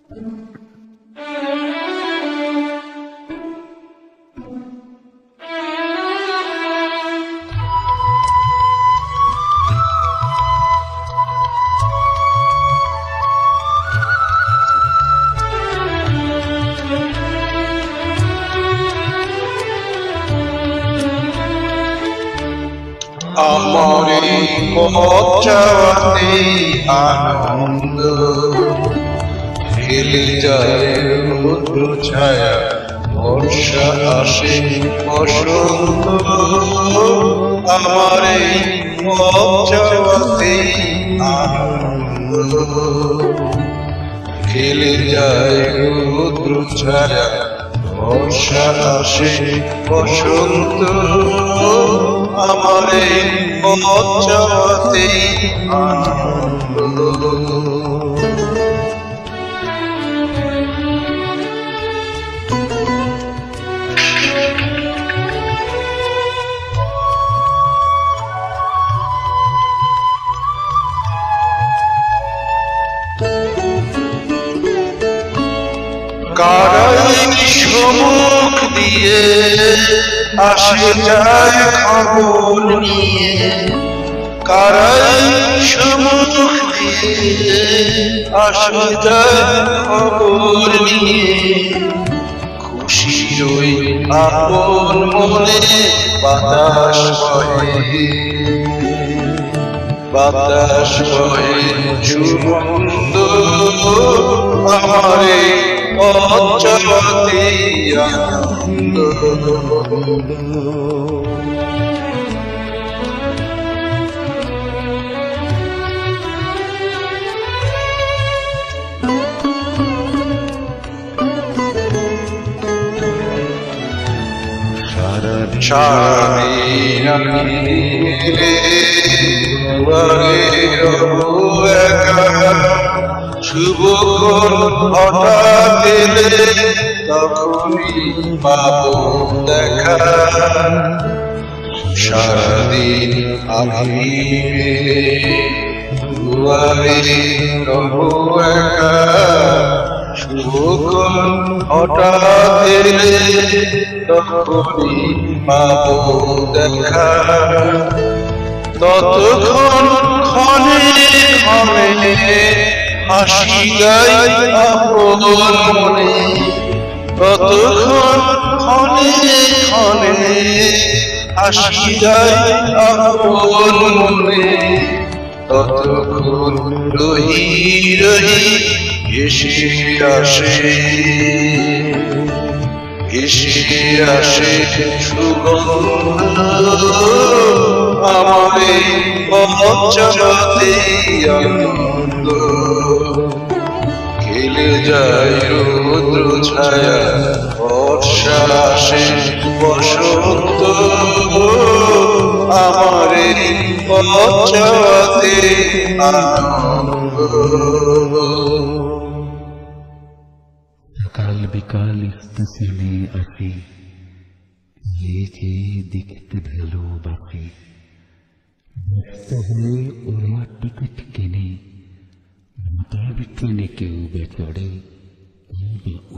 আমার এই পথ চলাতে আনন্দ ফেলে যায় রৌদ্র ছায়া, বর্ষা আসে বসন্ত। আমার এই পথ চলাতে আনন্দ ফেলে যায় রৌদ্র ছায়া, বর্ষা আসে বসন্ত। আমার এই পথ চলাতে আনন্দ। কারাই সম্মুখ দিয়ে আসে যায় খবর নিয়ে, কারাই সম্মুখ দিয়ে আসে যায় খবর নিয়ে। খুশির ওই আপন মনে বাতাস বহে, বাতাস বহে সুগন্ধ। আমার এই পথ চলাতে আনন্দ। সারাদিন আমি শুভক্ষণ হঠাৎ এলে তখনই পাবো দেখা। সারাদিন আমি দুয়ারে রবো একা, শুভক্ষণ হঠাৎ এলে তখনই পাবো দেখা। ততক্ষণ ক্ষণে ক্ষণে হাসি গাই আপন মনে, ততক্ষণ ক্ষণে ক্ষণে হাসি গাই আপন মনে। ততক্ষণ রহি রহি এসে আসে, এসে আসে সুগন্ধ। আমার এই পথ চলাতে আনন্দ খেলে যায় রৌদ্র ছায়া, বর্ষা আসে বসন্ত। আমার এই পথ চলাতে আনন্দ। सकाल बिकाल स्टेशने আসি, ये যে দেখতে ভালো বাকি, ব্যস্ত হয়ে ওরা টিকিট কিনে, মাতার ট্রেনে কেউ বেচড়ে।